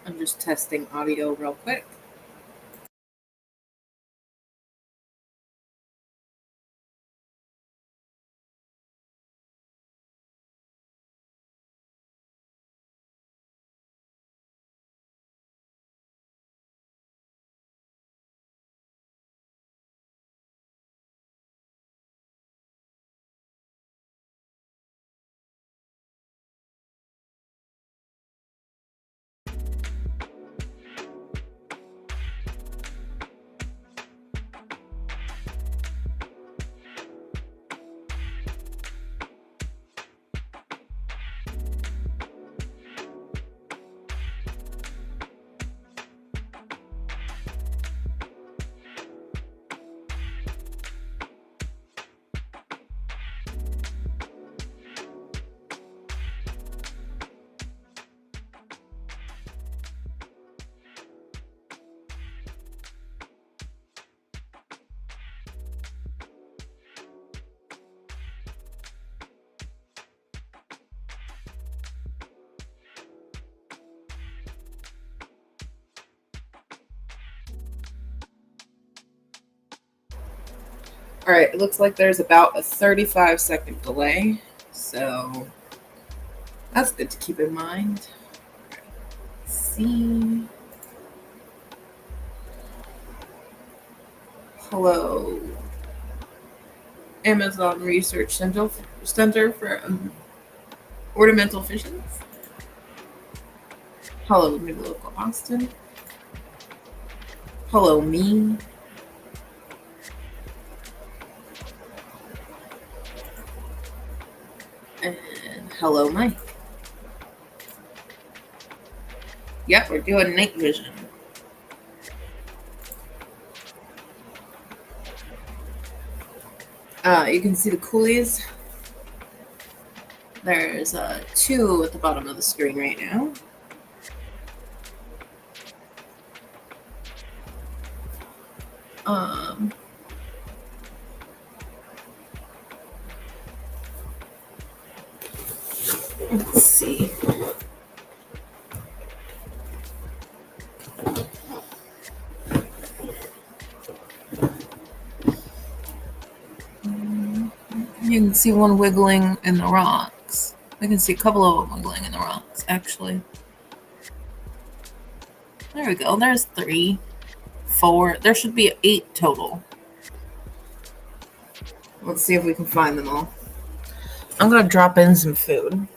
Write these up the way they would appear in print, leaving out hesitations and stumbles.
I'm just testing audio real quick. All right, it looks like there's about a 35-second delay, so that's good to keep in mind. Let's see. Hello, Amazon Research Center for Ornamental Fishes. Hello, New Local Austin. Hello, me. And hello, Mike. Yep, we're doing night vision. You can see the coolies. There's 2 at the bottom of the screen right now. Let's see. You can see one wiggling in the rocks. I can see a couple of them wiggling in the rocks, actually. There we go. There's 3, 4. There should be 8 total. Let's see if we can find them all. I'm going to drop in some food.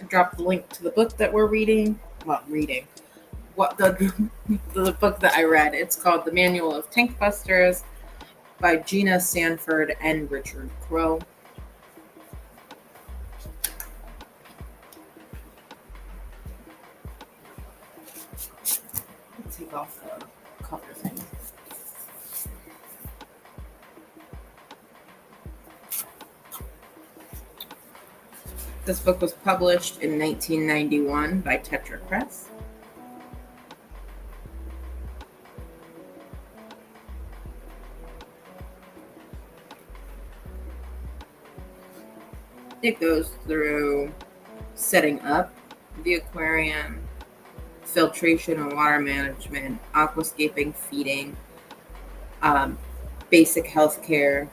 drop the link to the book that we're reading. Well, reading. What the book that I read. It's called The Manual of Tank Busters by Gina Sanford and Richard Crow. Let's take off the cover thing. This book was published in 1991 by Tetra Press. It goes through setting up the aquarium, filtration and water management, aquascaping, feeding, basic health care,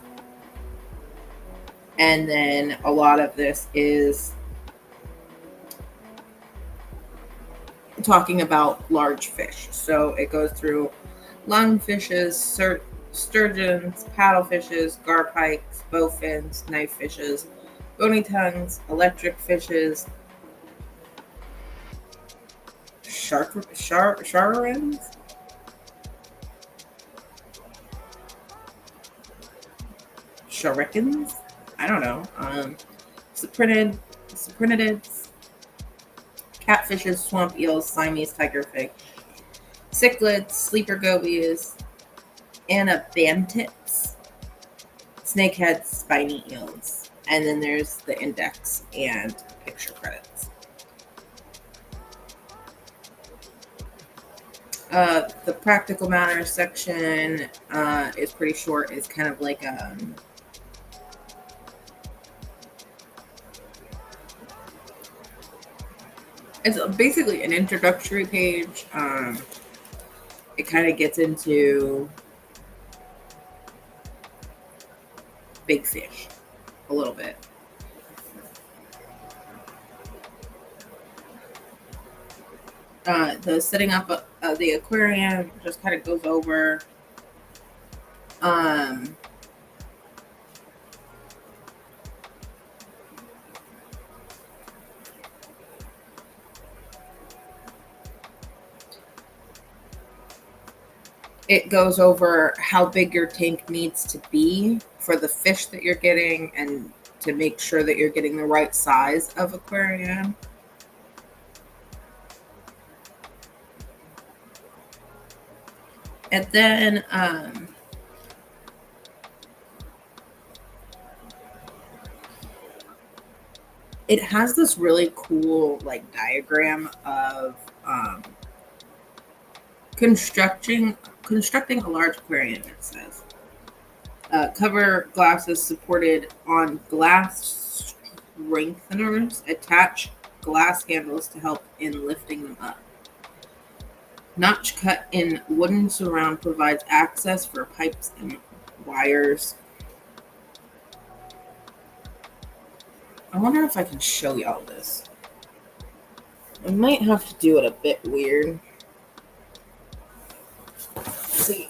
and then a lot of this is talking about large fish. So it goes through lungfishes, sturgeons, paddlefishes, garpikes, bowfins, knife fishes, bony tongues, electric fishes, shararins, sharikins, I don't know, cyprinids, catfishes, swamp eels, Siamese tigerfish, cichlids, sleeper gobies, anabantids, snakeheads, spiny eels. And then there's the index and picture credits. The practical matters section is pretty short. It's kind of like it's basically an introductory page. It kind of gets into big fish a little bit. The setting up the aquarium just kind of goes over it goes over how big your tank needs to be for the fish that you're getting and to make sure that you're getting the right size of aquarium. And then it has this really cool like diagram of constructing a large aquarium. It says cover glasses supported on glass strengtheners, attach glass handles to help in lifting them up. Notch cut in wooden surround provides access for pipes and wires. I wonder if I can show y'all this. I might have to do it a bit weird. Let's see.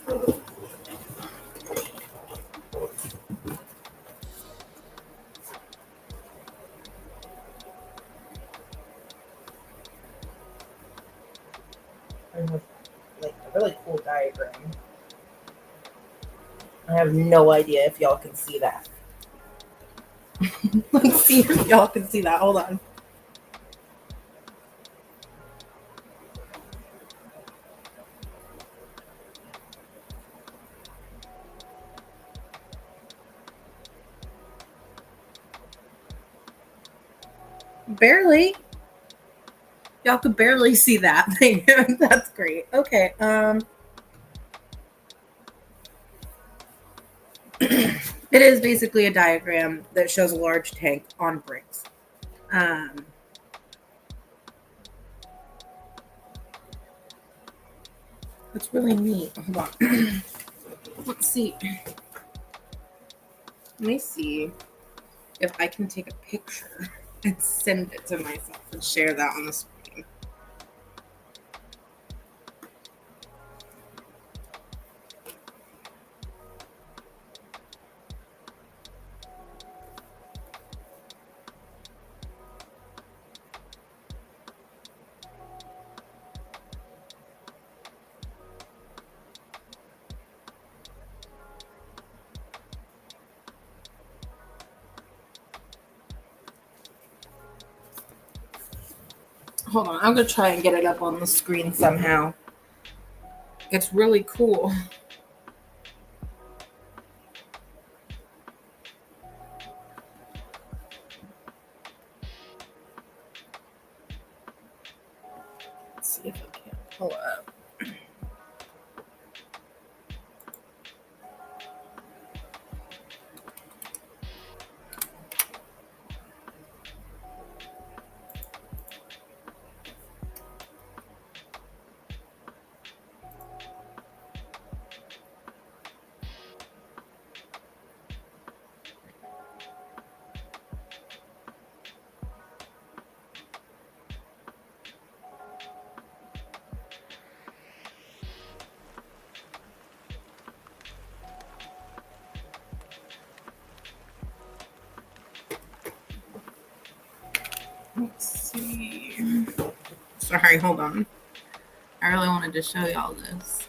I have like a really cool diagram. I have no idea if y'all can see that. Let's see if y'all can see that. Hold on. Barely. Y'all could barely see that thing. That's great. Okay. It is basically a diagram that shows a large tank on bricks. It's really neat. Hold on. Let's see. Let me see if I can take a picture and send it to myself and share that on the screen. Hold on, I'm gonna try and get it up on the screen somehow. It's really cool. Let's see if I can pull it up. Let's see. Sorry, hold on. I really wanted to show y'all this.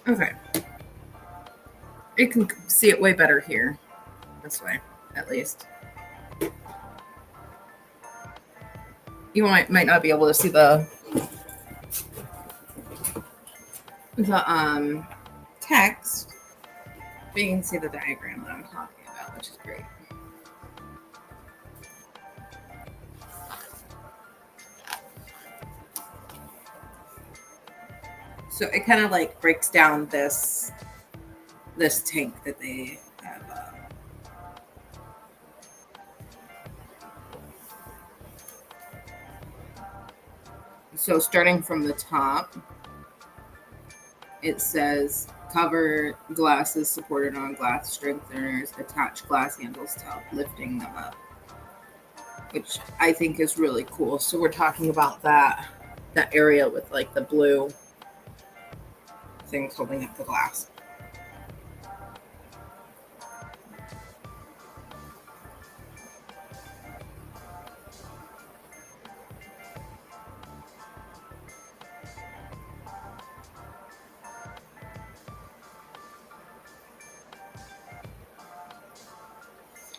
Okay. You can see it way better here. This way, at least. You might not be able to see the text, but you can see the diagram that I'm talking about, which is great. So it kind of like breaks down this tank that they have. So starting from the top, it says cover glasses supported on glass strengtheners, attach glass handles to help lifting them up, which I think is really cool. So we're talking about that area with like the blue things holding up the glass.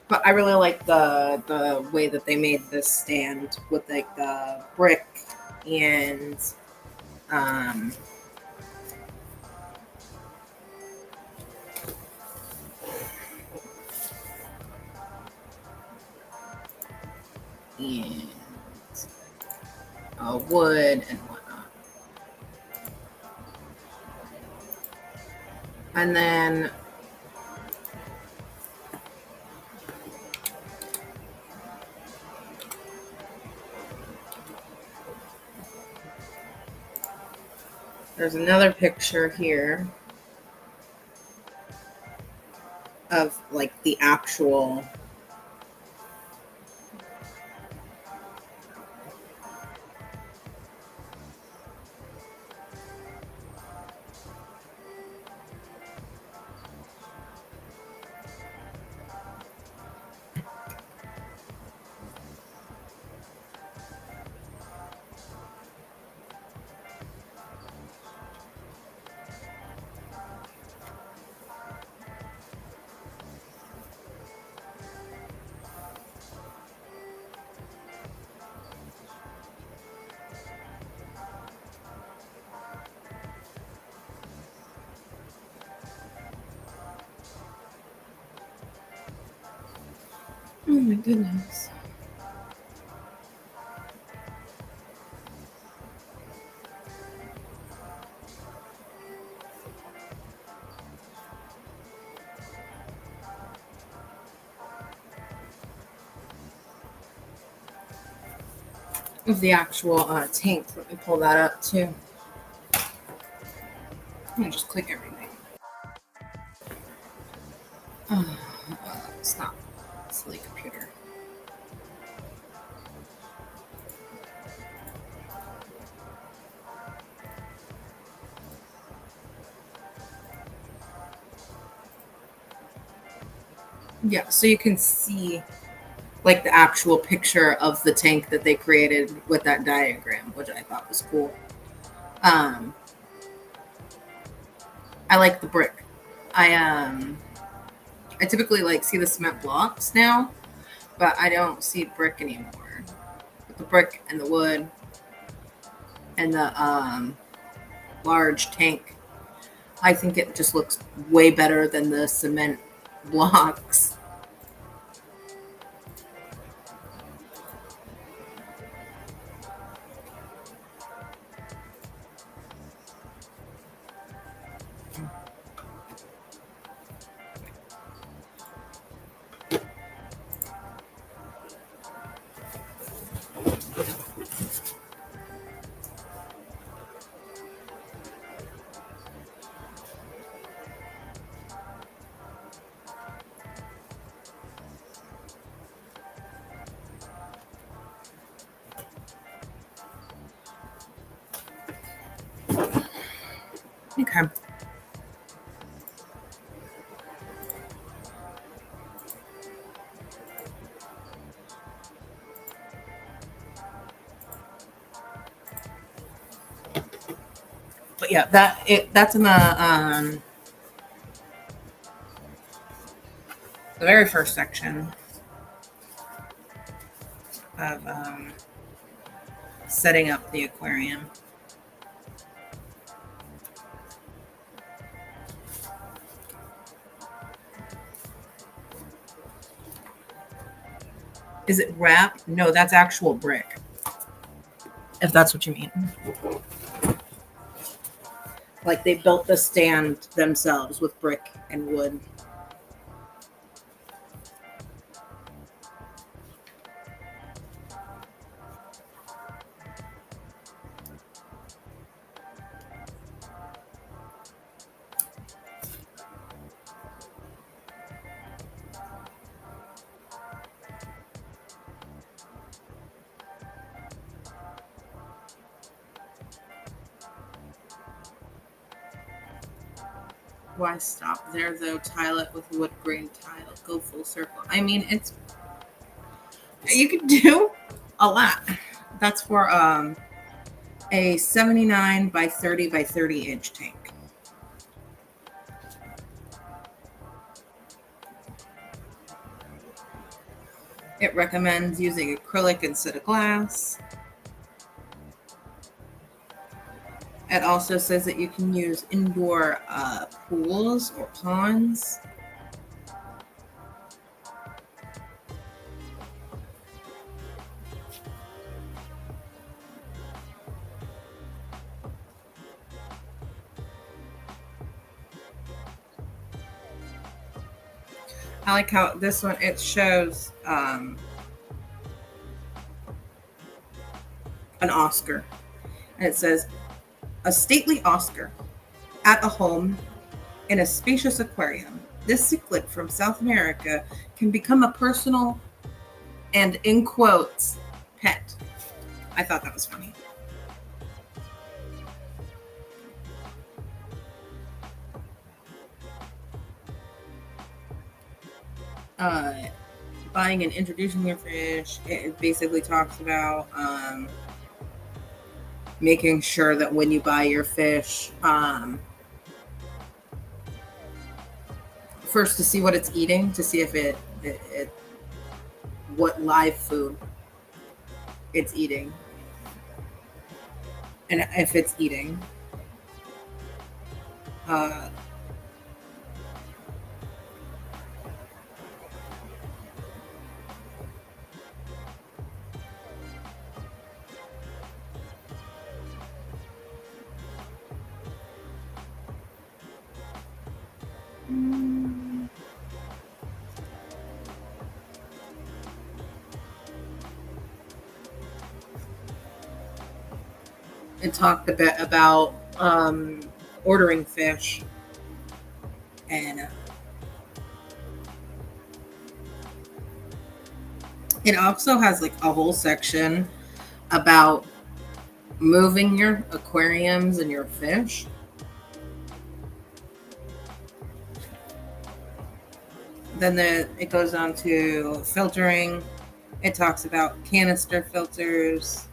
But I really like the way that they made this stand with like the brick and um, and wood and whatnot. And then there's another picture here of like the actual Oh my goodness. Of the actual tank. Let me pull that up too. Let me just click everything. Stop. Silly computer. Yeah, so you can see like the actual picture of the tank that they created with that diagram, which I thought was cool. I like the brick. I typically like see the cement blocks now, but I don't see brick anymore. But the brick and the wood and the large tank, I think it just looks way better than the cement blocks. Okay. But yeah, that's in the very first section of setting up the aquarium. Is it wrap? No, that's actual brick. If that's what you mean. Like they built the stand themselves with brick and wood. Why stop there though? Tile it with wood grain tile. Go full circle. I mean, it's you could do a lot. That's for a 79 by 30 by 30 inch tank. It recommends using acrylic instead of glass. It also says that you can use indoor pools or ponds. I like how this one, it shows an Oscar. And it says, a stately Oscar at a home in a spacious aquarium. This cichlid from South America can become a personal and, in quotes, pet. I thought that was funny. Buying and introducing your fish, it basically talks about making sure that when you buy your fish, first to see what it's eating, to see if it what live food it's eating, and if it's eating. Uh, It talked a bit about ordering fish, and it also has like a whole section about moving your aquariums and your fish. Then it goes on to filtering. It talks about canister filters.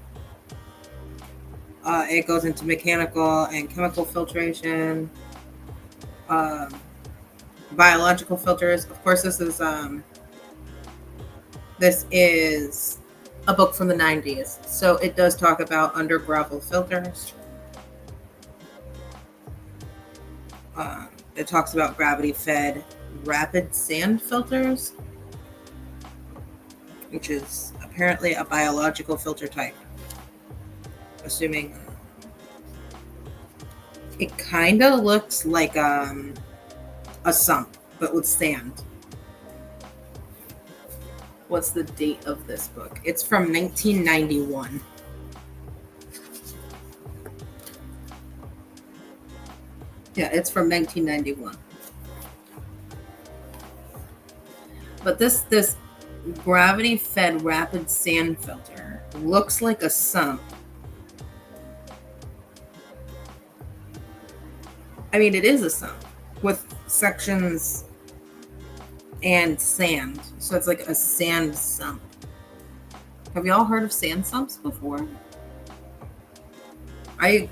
It goes into mechanical and chemical filtration, um, biological filters. Of course, this is a book from the 90s, so it does talk about under gravel filters. It talks about gravity-fed rapid sand filters, which is apparently a biological filter type. Assuming it kind of looks like a sump, but with sand. What's the date of this book? It's from 1991. Yeah, it's from 1991. But this gravity-fed rapid sand filter looks like a sump. I mean, it is a sump with sections and sand. So it's like a sand sump. Have y'all heard of sand sumps before? I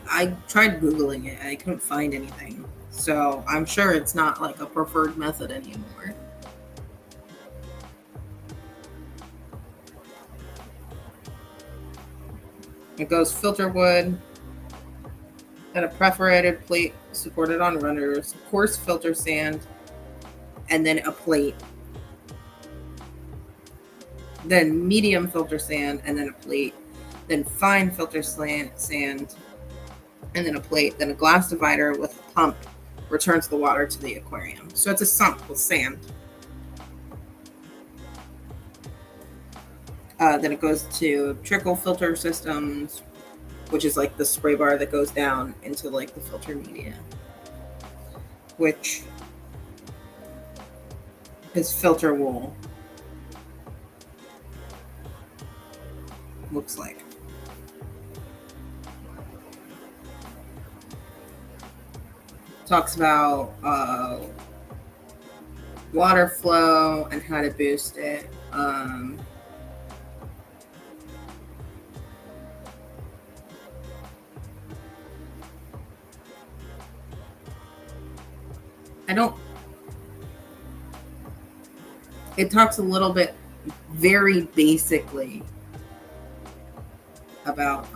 tried Googling it. I couldn't find anything. So I'm sure it's not like a preferred method anymore. It goes filter wood, and a perforated plate supported on runners, coarse filter sand, and then a plate. Then medium filter sand, and then a plate. Then fine filter sand, and then a plate. Then a glass divider with a pump returns the water to the aquarium. So it's a sump with sand. Then it goes to trickle filter systems, which is like the spray bar that goes down into like the filter media, which is filter wool. Looks like. Talks about water flow and how to boost it. It talks a little bit very basically about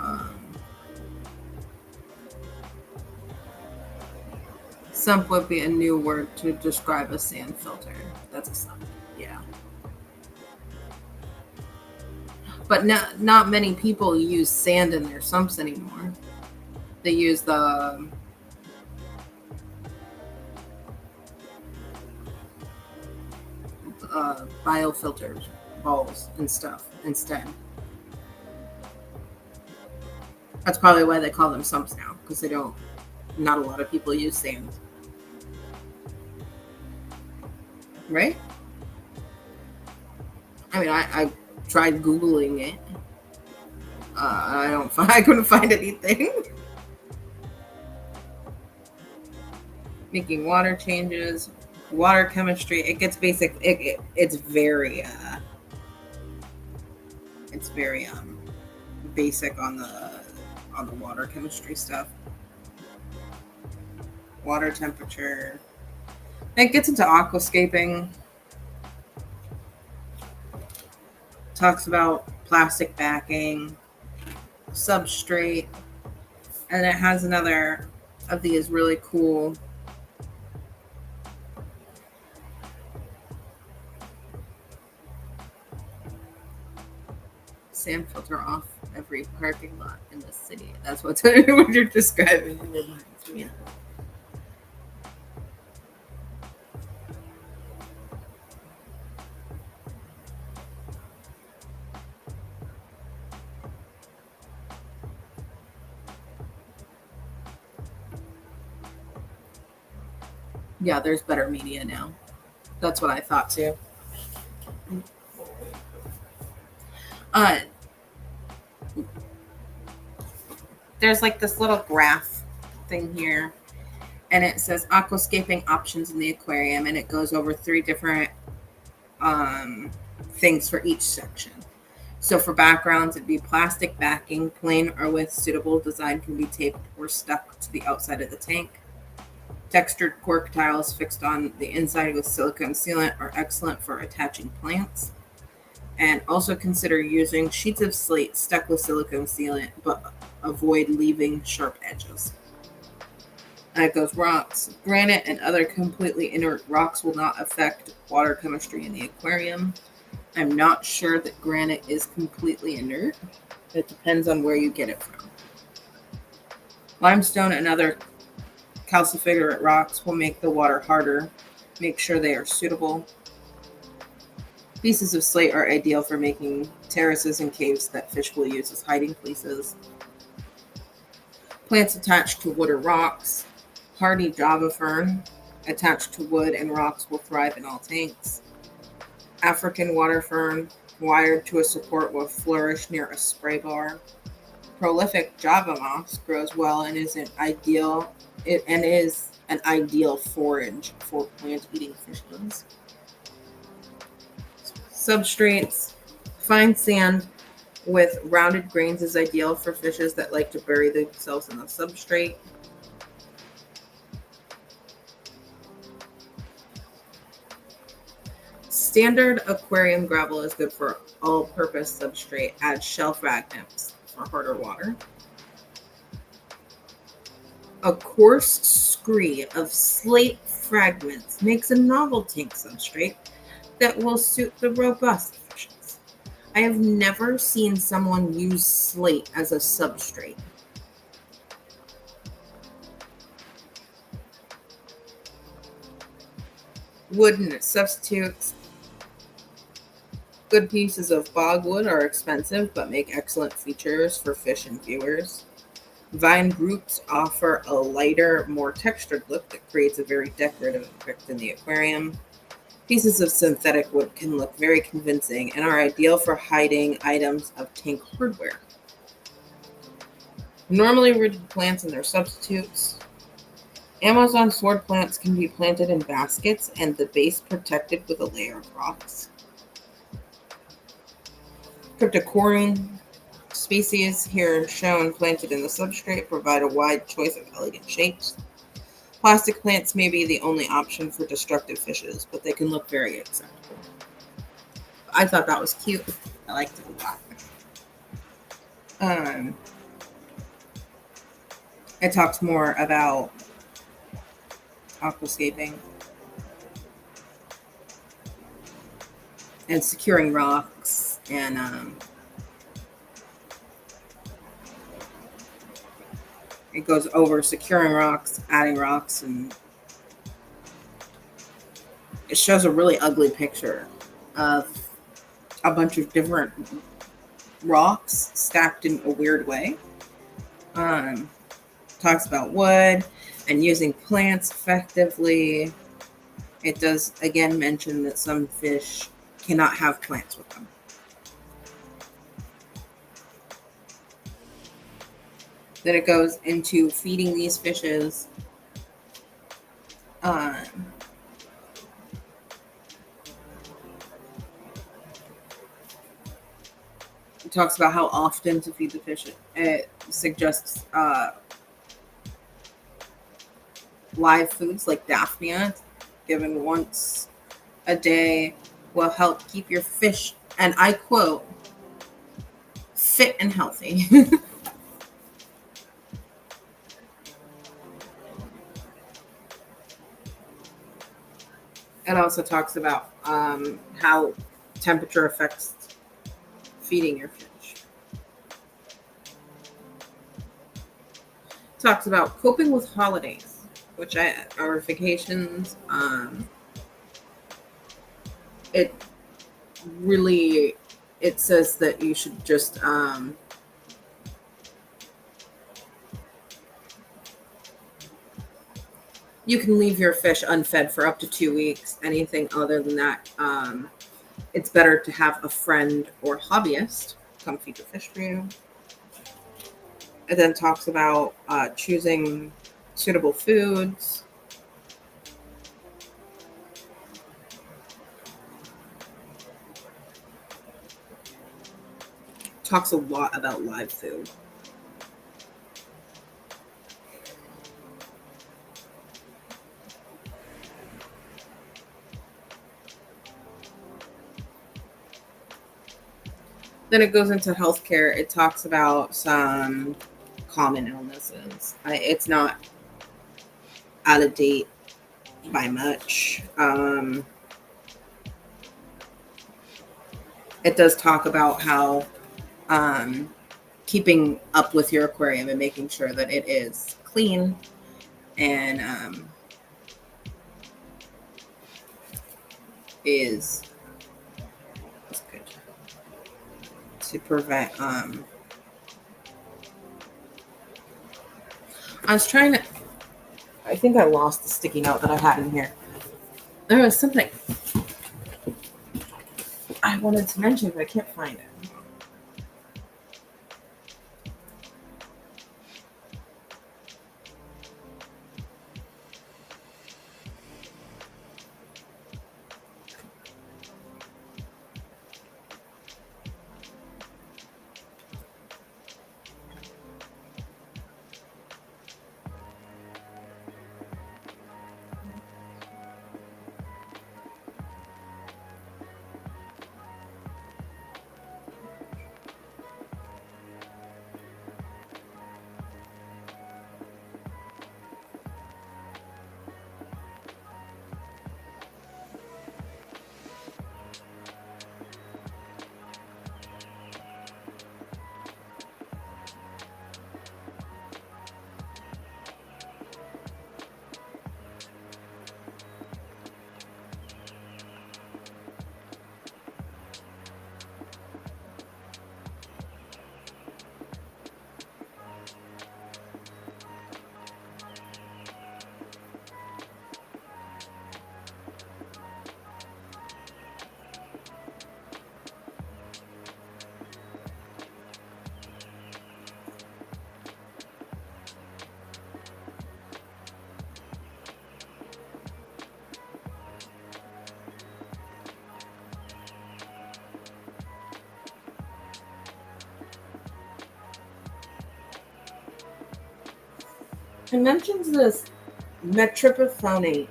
sump would be a new word to describe a sand filter. That's a sump, yeah. But not many people use sand in their sumps anymore. They use the biofilters, balls and stuff instead. That's probably why they call them sumps now, because not a lot of people use sand. Right? I mean, I tried Googling it. I couldn't find anything. Making water changes, water chemistry. It gets basic. It's very basic on the water chemistry stuff. Water temperature. It gets into aquascaping. Talks about plastic backing, substrate, and it has another of these really cool sand filter off every parking lot in the city. That's what you're describing. It reminds me of. Yeah, there's better media now. That's what I thought too. Uh, there's like this little graph thing here, and it says aquascaping options in the aquarium, and it goes over 3 different things for each section. So for backgrounds, it'd be plastic backing, plain or with suitable design, can be taped or stuck to the outside of the tank. Textured cork tiles fixed on the inside with silicone sealant are excellent for attaching plants. And also consider using sheets of slate stuck with silicone sealant, but avoid leaving sharp edges. And it goes rocks. Granite and other completely inert rocks will not affect water chemistry in the aquarium. I'm not sure that granite is completely inert. It depends on where you get it from. Limestone and other calcified rocks will make the water harder. Make sure they are suitable. Pieces of slate are ideal for making terraces and caves that fish will use as hiding places. Plants attached to wood or rocks. Hardy Java fern attached to wood and rocks will thrive in all tanks. African water fern wired to a support will flourish near a spray bar. Prolific Java moss grows well and is an ideal forage for plant-eating fishes. Substrates. Fine sand with rounded grains is ideal for fishes that like to bury themselves in the substrate. Standard aquarium gravel is good for all-purpose substrate. Add shell fragments for harder water. A coarse scree of slate fragments makes a novel tank substrate that will suit the robust fishes. I have never seen someone use slate as a substrate. Wooden substitutes. Good pieces of bogwood are expensive but make excellent features for fish and viewers. Vine groups offer a lighter, more textured look that creates a very decorative effect in the aquarium. Pieces of synthetic wood can look very convincing and are ideal for hiding items of tank hardware. Normally rooted plants and their substitutes. Amazon sword plants can be planted in baskets and the base protected with a layer of rocks. Cryptocorin species here shown planted in the substrate provide a wide choice of elegant shapes. Plastic plants may be the only option for destructive fishes, but they can look very acceptable. I thought that was cute. I liked it a lot. It talks more about aquascaping and securing rocks and it goes over securing rocks, adding rocks, and it shows a really ugly picture of a bunch of different rocks stacked in a weird way. Talks about wood and using plants effectively. It does again mention that some fish cannot have plants with them. Then it goes into feeding these fishes. It talks about how often to feed the fish. It suggests live foods like Daphnia, given once a day, will help keep your fish, and I quote, fit and healthy. It also talks about how temperature affects feeding your fish. It talks about coping with holidays, which are vacations. It says that you should just You can leave your fish unfed for up to 2 weeks. Anything other than that, it's better to have a friend or hobbyist come feed your fish for you. It then talks about choosing suitable foods. Talks a lot about live food. Then it goes into healthcare. It talks about some common illnesses. It's not out of date by much. It does talk about how keeping up with your aquarium and making sure that it is clean and is good to prevent. I was trying to. I think I lost the sticky note that I had in here. There was something I wanted to mention, but I can't find it. It mentions this metriphophonate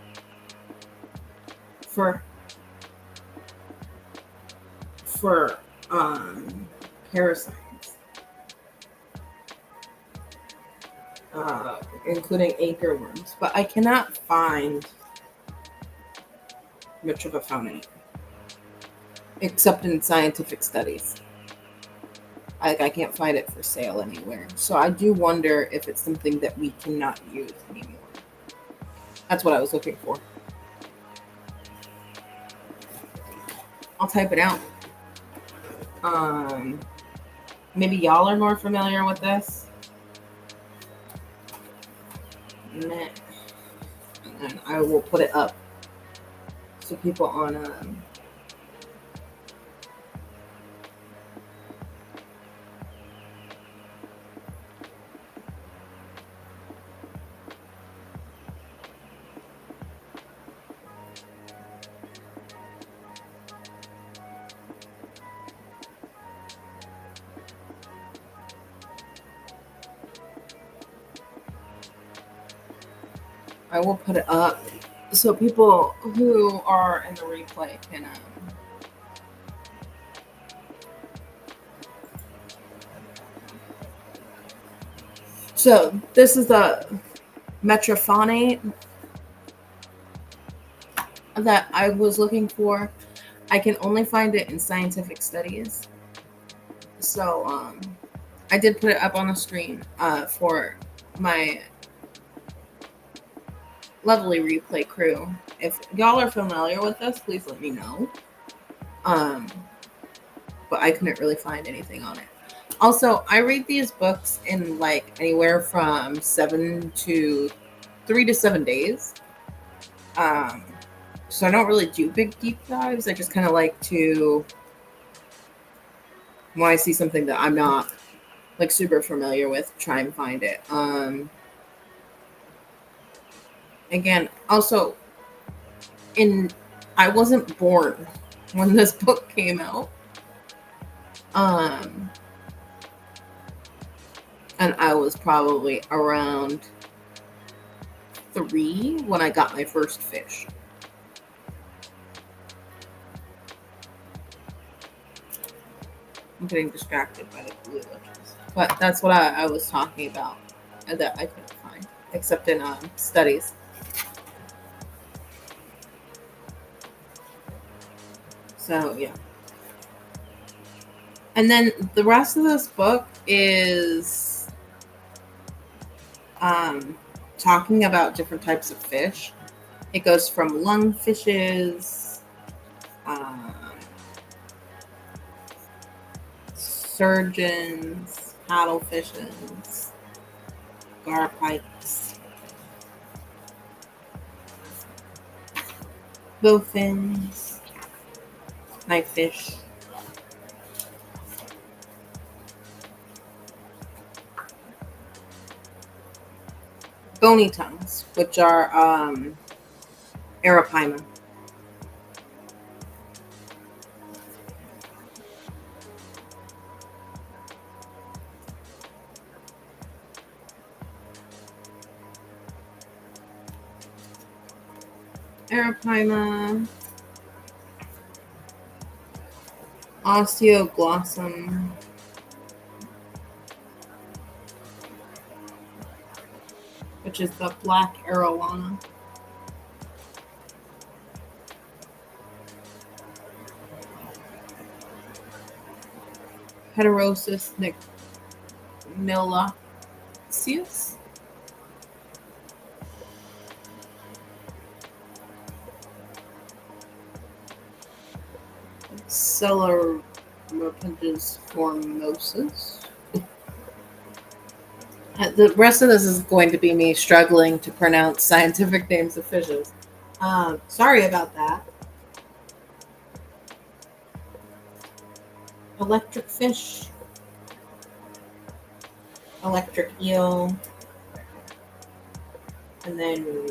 for parasites, including anchorworms, but I cannot find metriphophonate except in scientific studies. I can't find it for sale anywhere. So I do wonder if it's something that we cannot use anymore. That's what I was looking for. I'll type it out. Maybe y'all are more familiar with this. And I will put it up so people on I will put it up so people who are in the replay can. So this is the metrophonate that I was looking for. I can only find it in scientific studies. So I did put it up on the screen for my lovely replay crew. If y'all are familiar with this, please let me know. But I couldn't really find anything on it. Also, I read these books in like anywhere from 3 to 7 days. Um, so I don't really do big deep dives. I just kind of like to, when I see something that I'm not like super familiar with, try and find it. Again, also in I wasn't born when this book came out. Um, and I was probably around 3 when I got my first fish. I'm getting distracted by the blue witches. But that's what I was talking about that I couldn't find, except in studies. So, yeah. And then the rest of this book is talking about different types of fish. It goes from lungfishes, sturgeons, paddlefishes, garpikes, bowfins, knifefish, bony tongues, which are arapaima. Arapaima, osteoglossum, which is the black arowana. Heterosis nilacius. Celerapentes formosus. The rest of this is going to be me struggling to pronounce scientific names of fishes. Sorry about that. Electric fish, electric eel, and then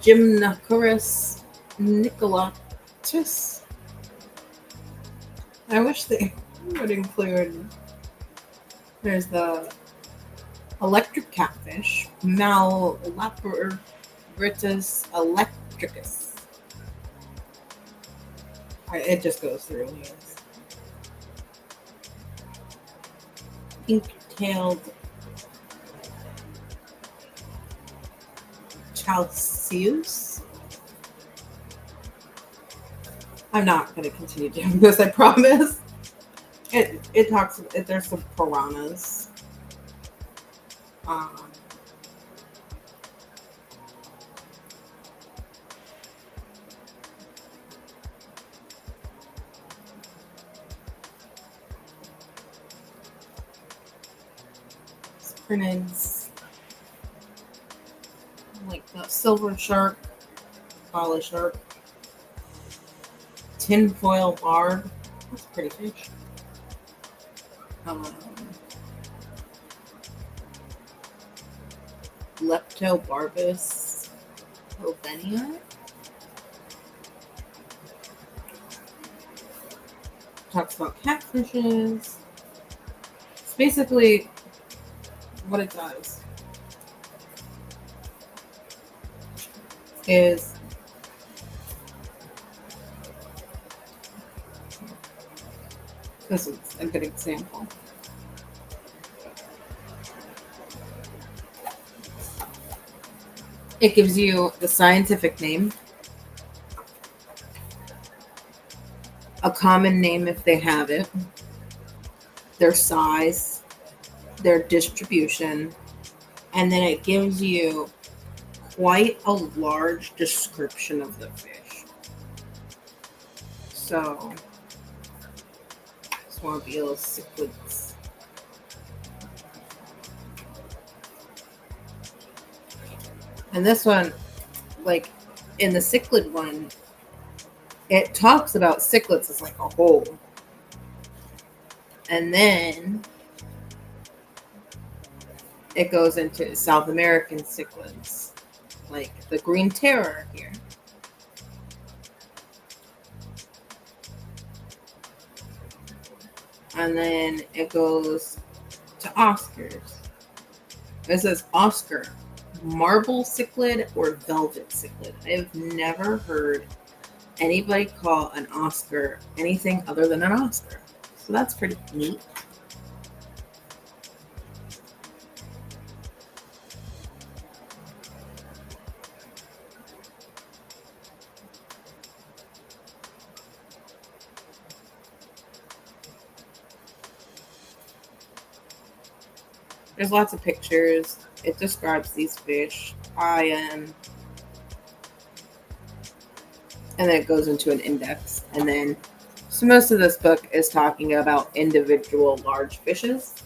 Gymnochorus nicolatus. I wish they would include. There's the electric catfish, Malaprotus electricus. It just goes through these. Pink-tailed Chalceus. I'm not going to continue doing this, I promise. It talks. There's some piranhas. Sprinnids, like the silver shark, collar shark, tinfoil barb. That's a pretty fish. Leptobarbus ovenia. Talks about catfishes. It's basically what it does is this is a good example. It gives you the scientific name, a common name if they have it, their size, their distribution, and then it gives you quite a large description of the fish. So, swamp eels, cichlids. And this one, like in the cichlid one, it talks about cichlids as like a whole. And then it goes into South American cichlids, like the green terror here. And then it goes to Oscars. It says Oscar, marble cichlid or velvet cichlid. I've never heard anybody call an Oscar anything other than an Oscar. So that's pretty neat. There's lots of pictures. It describes these fish. And then it goes into an index. And then, so most of this book is talking about individual large fishes.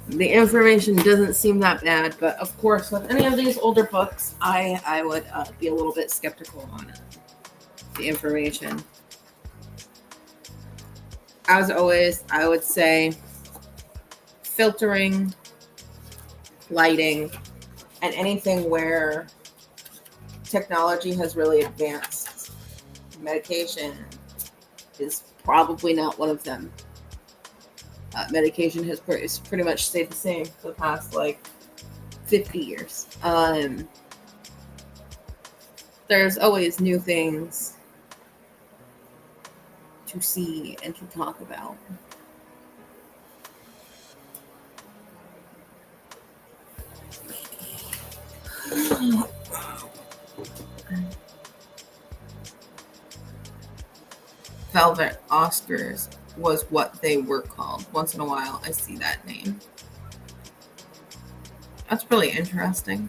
The information doesn't seem that bad, but of course, with any of these older books, I would be a little bit skeptical on the information. As always, I would say filtering, lighting, and anything where technology has really advanced. Medication is probably not one of them. Medication has pretty much stayed the same for the past 50 years. There's always new things to see and to talk about. Velvet Oscars was what they were called. Once in a while, I see that name. That's really interesting.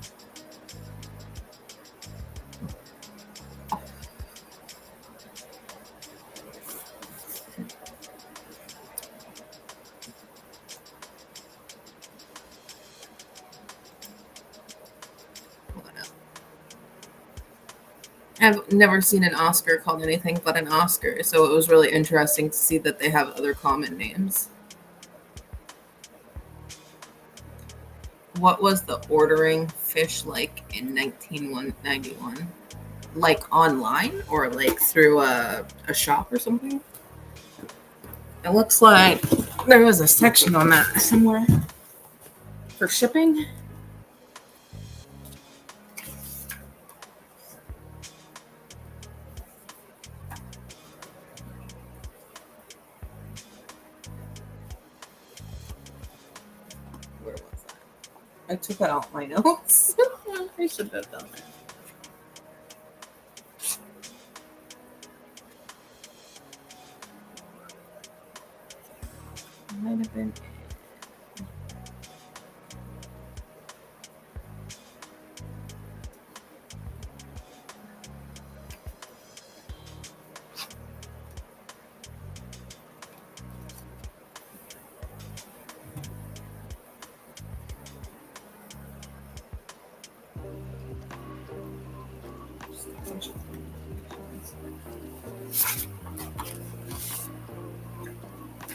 I've never seen an Oscar called anything but an Oscar, so it was really interesting to see that they have other common names. What was the ordering fish like in 1991? Like online or like through a shop or something? It looks like there was a section on that somewhere for shipping. Where was that? I took out my notes. I should have done that. Might have been.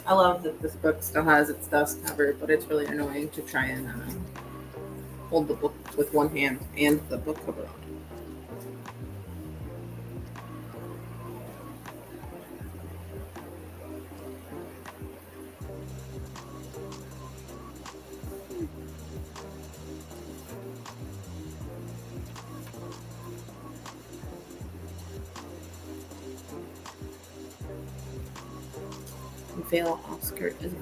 I love that this book still has its dust cover, but it's really annoying to try and hold the book with one hand and the book cover on. Veil Oscar is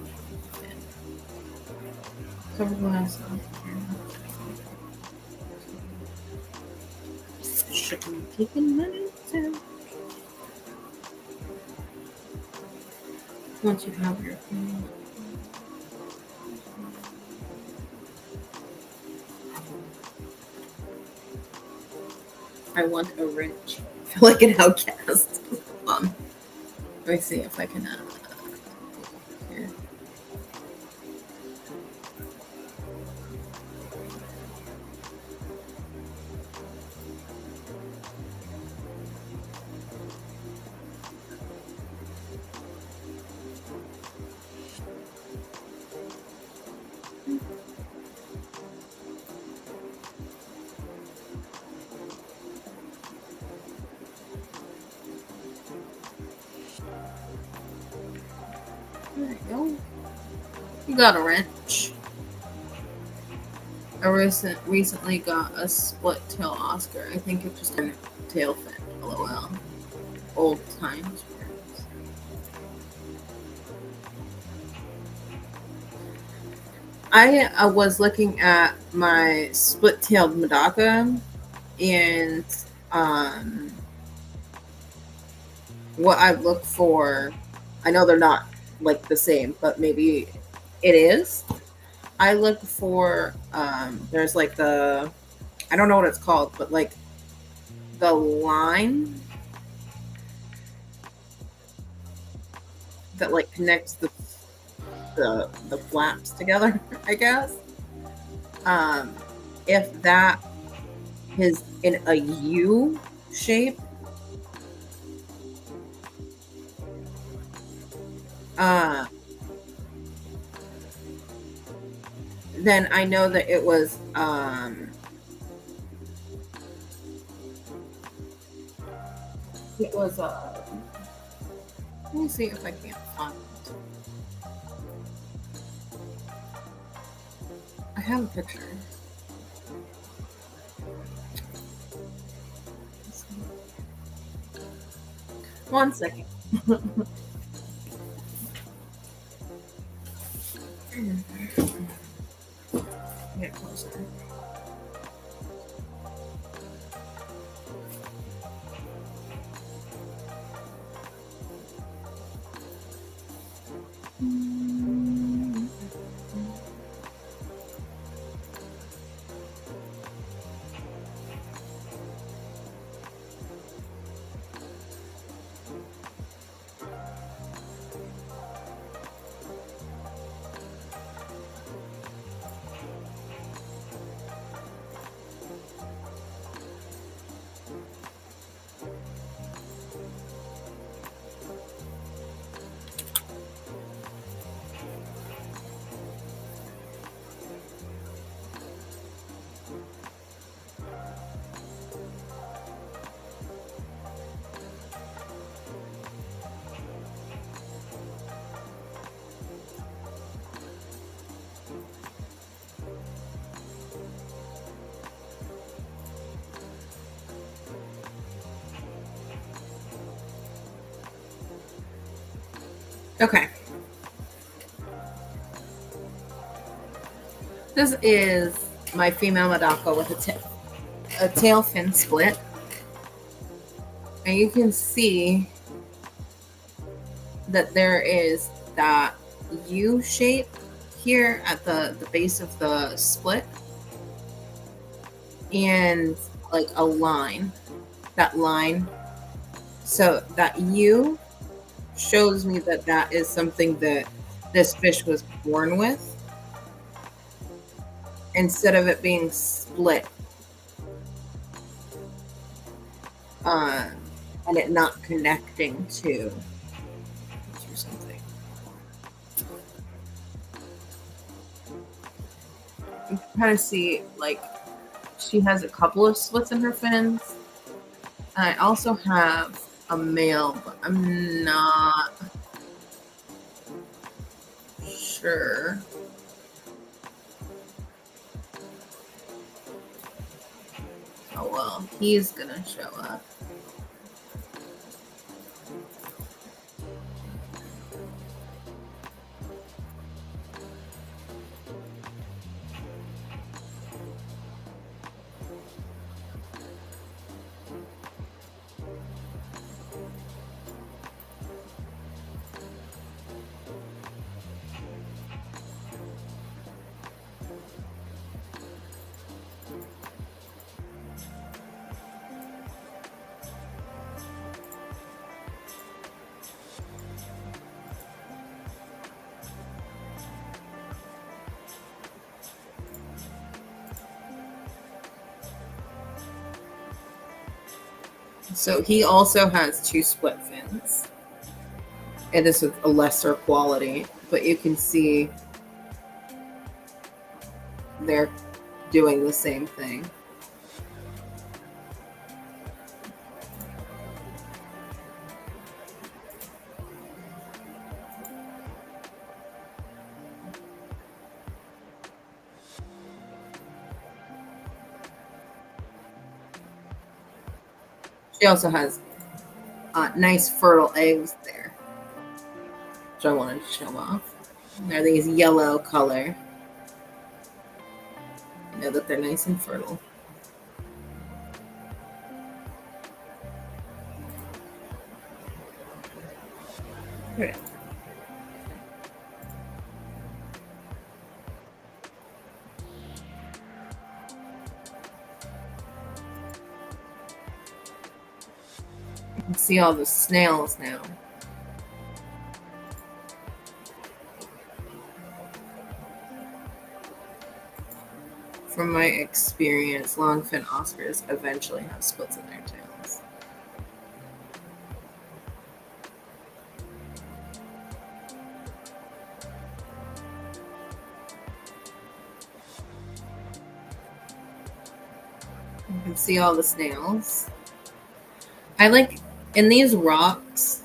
cover glass. Should be taking minutes out. Once you have your thing. I want a wrench. I feel like an outcast. Let me see if I can. Here. There you go. You got a wrench. I recently got a split tail Oscar. I think it just turned tail fin. LOL. Old times. I was looking at my split-tailed Medaka and um, what I look for. I know they're not like the same, but maybe it is. I look for there's like the I don't know what it's called, but like the line that like connects the flaps together, I guess. Um, if that is in a U shape, uh, then I know that it was let me see if I can't find it. I have a picture. One second. Get closer. Okay. This is my female Medaka with a tail fin split. And you can see that there is that U shape here at the base of the split and like a line. That line. So that U shows me that that is something that this fish was born with instead of it being split uh, and it not connecting to something. You can kind of see like she has a couple of slits in her fins. I also have a male, but I'm not sure. Oh well, he's gonna show up. So he also has two split fins. And this is a lesser quality, but you can see they're doing the same thing. She also has nice fertile eggs there, which I wanted to show off. They're these yellow color. You know that they're nice and fertile. Okay. You can see all the snails now. From my experience, longfin oscars eventually have splits in their tails. You can see all the snails. I like, in these rocks,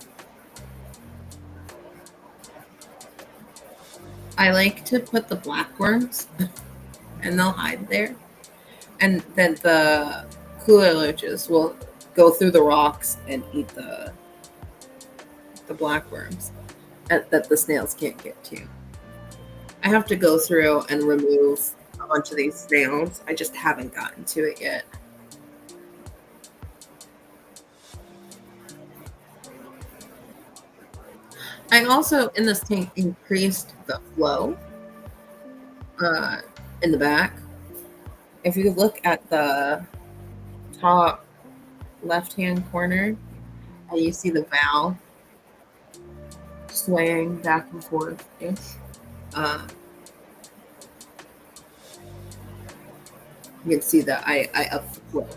I like to put the blackworms and they'll hide there. And then the cooler loaches will go through the rocks and eat the blackworms that the snails can't get to. I have to go through and remove a bunch of these snails. I just haven't gotten to it yet. I also, in this tank, increased the flow uh, in the back. If you look at the top left-hand corner, and you see the valve swaying back and forth-ish. Uh, you can see that I up the flow.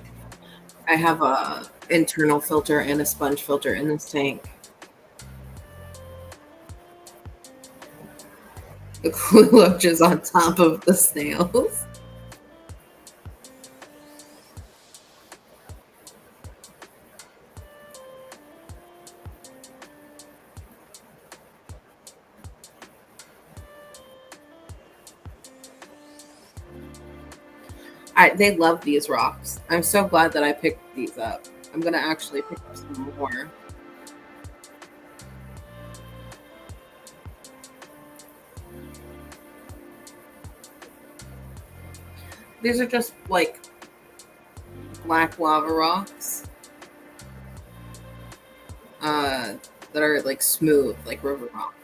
I have a internal filter and a sponge filter in this tank. The Loach is on top of the snails. They love these rocks. I'm so glad that I picked these up. I'm going to actually pick up some more. These are just like black lava rocks that are like smooth, like river rocks.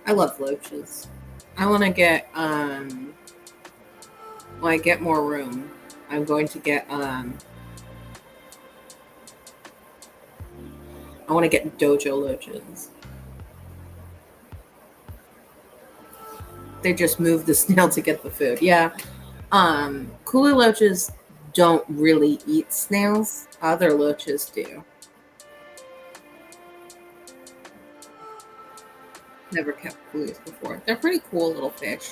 I love loaches. I want to get when I get more room, I'm going to get I want to get dojo loaches. They just move the snail to get the food. Yeah. Cooler loaches don't really eat snails. Other loaches do. Never kept coolies before. They're pretty cool little fish.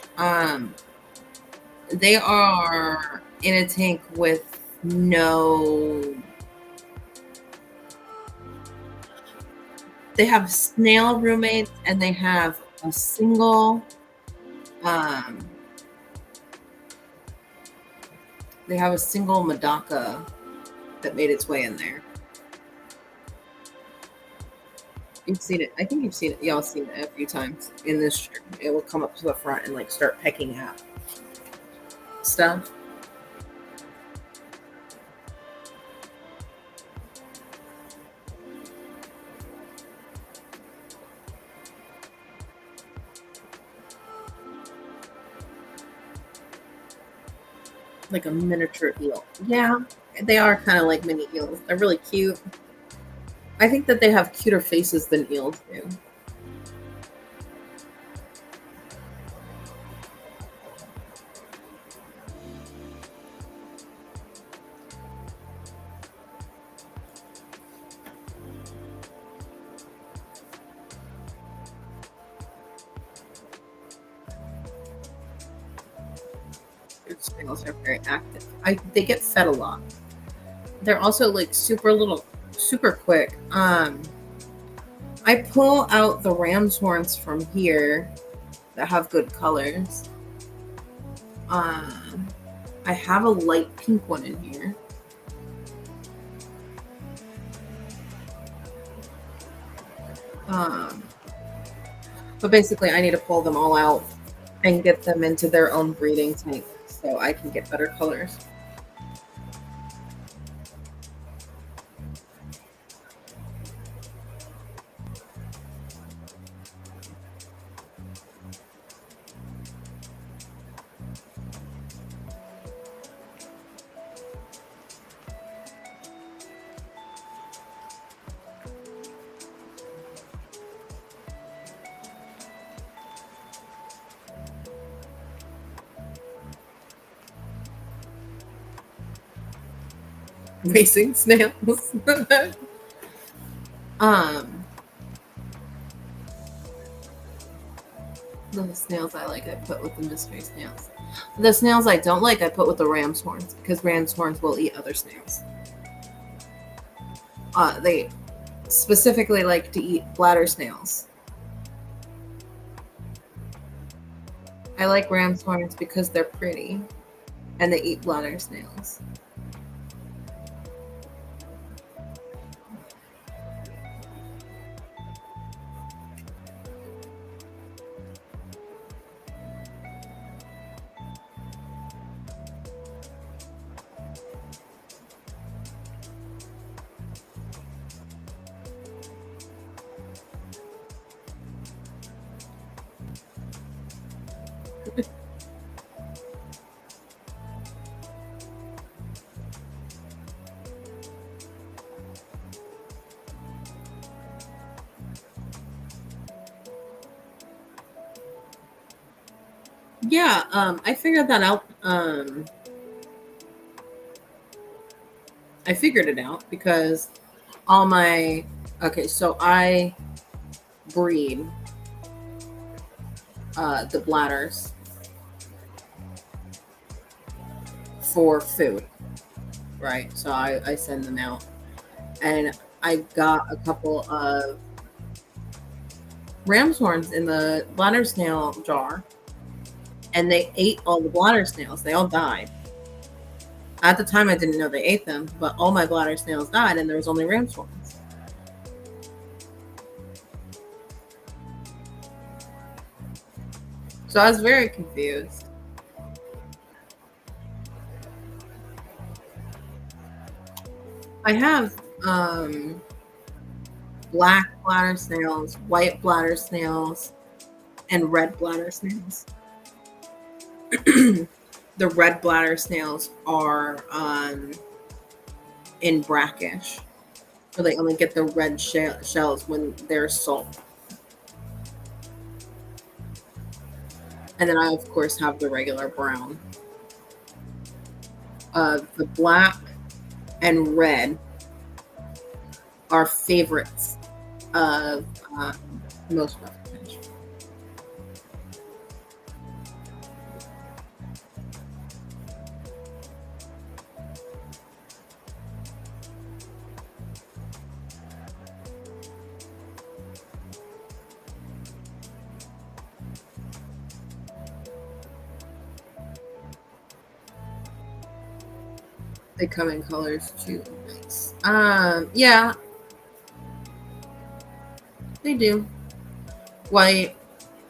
They are in a tank with no. They have snail roommates, and they have a single. They have a single Medaka that made its way in there. You've seen it. I think you've seen it. Y'all seen it a few times in this stream. It will come up to the front and like start pecking at stuff. Like a miniature eel. Yeah, they are kind of like mini eels. They're really cute. I think that they have cuter faces than eels do. larger snails are very active. They get fed a lot. They're also like super quick. I pull out the ram's horns from here that have good colors. I have a light pink one in here. But basically, I need to pull them all out and get them into their own breeding tank so I can get better colors. Racing snails. The snails I like, I put with the mystery snails. The snails I don't like, I put with the ram's horns because ram's horns will eat other snails. They specifically like to eat bladder snails. I like ram's horns because they're pretty and they eat bladder snails. Yeah, I figured that out. I figured it out because all my so I breed the bladders for food, right? So I send them out, and I got a couple of ram's horns in the bladder snail jar, and they ate all the bladder snails. They all died. At the time, I didn't know they ate them, but all my bladder snails died, and there was only ram's horns. So I was very confused. I have black bladder snails, white bladder snails, and red bladder snails. The red bladder snails are in brackish, so they only get the red shells when they're salt. And then I, of course, have the regular brown. The black and red are favorites of most pufferfish. They come in colors too. Nice. Yeah, they do. White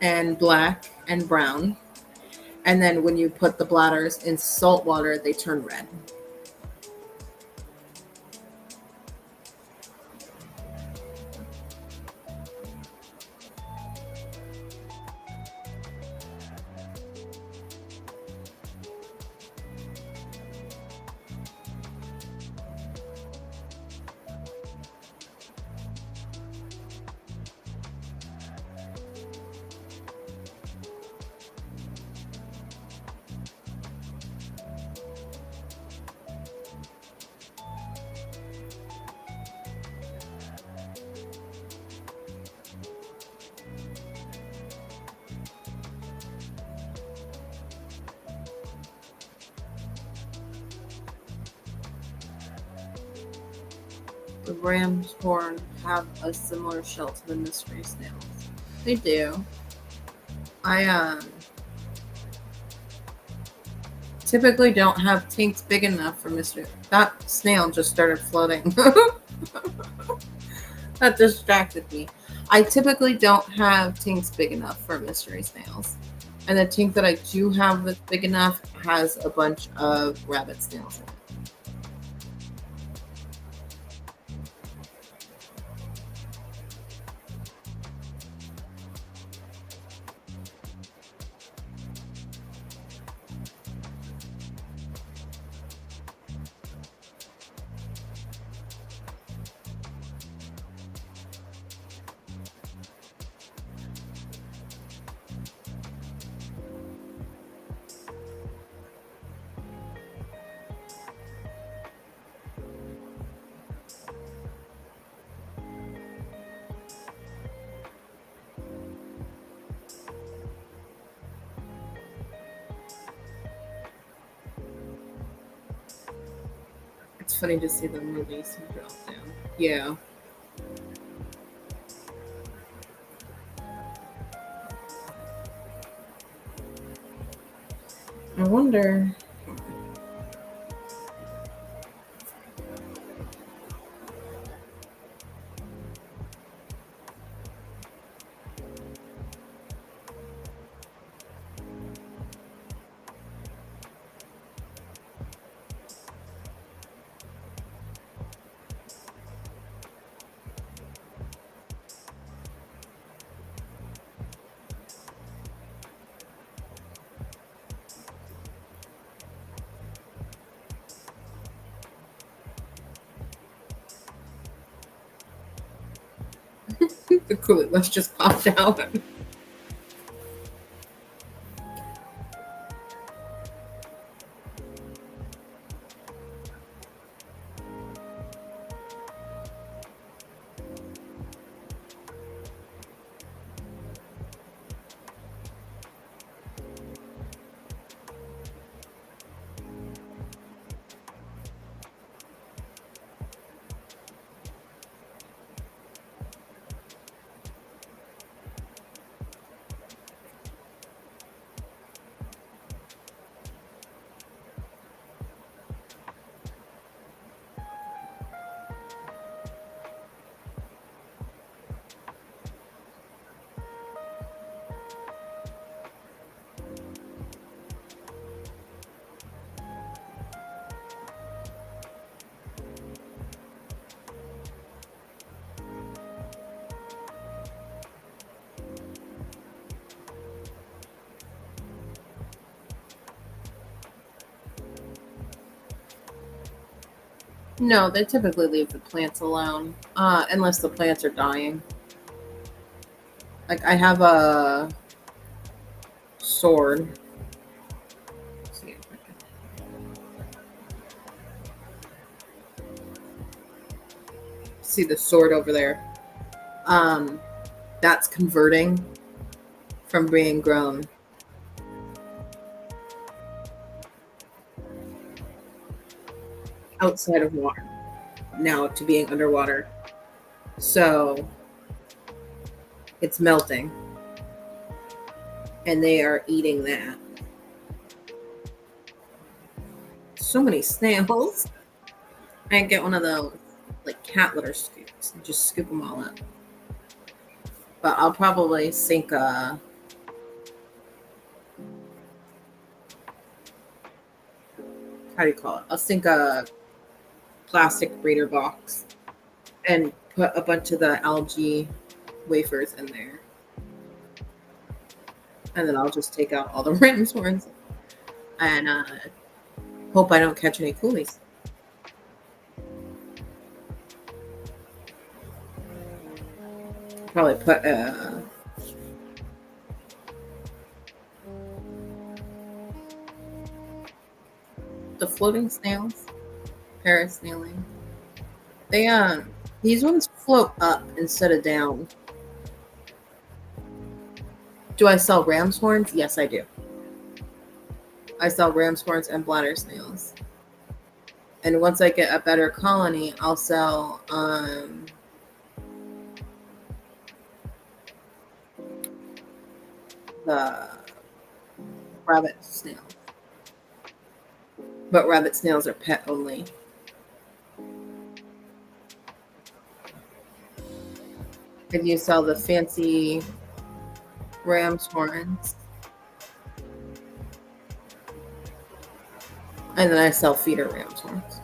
and black and brown. And then when you put the bladders in salt water, they turn red. The ram's horn have a similar shell to the mystery snails. They do. I typically don't have tanks big enough for mystery. That snail just started floating. That distracted me. I typically don't have tanks big enough for mystery snails. And the tank that I do have that's big enough has a bunch of rabbit snails in it. It's funny to see the movies drop down. Yeah. I wonder. The coolie let's just popped out. No, they typically leave the plants alone, unless the plants are dying. Like I have a sword. Let's see if I can see the sword over there. Um, that's converting from being grown. Outside of water now to being underwater. So it's melting and they are eating that. So many snails. I get one of those like cat litter scoops and just scoop them all up. But I'll probably sink a how do you call it? I'll sink a plastic breeder box and put a bunch of the algae wafers in there. And then I'll just take out all the ram's horns and hope I don't catch any coolies. Probably put the floating snails, parasnailing. They these ones float up instead of down. Do I sell ram's horns? Yes, I do. I sell ram's horns and bladder snails. And once I get a better colony, I'll sell the rabbit snail. But rabbit snails are pet only. And you sell the fancy ram's horns. And then I sell feeder ram's horns.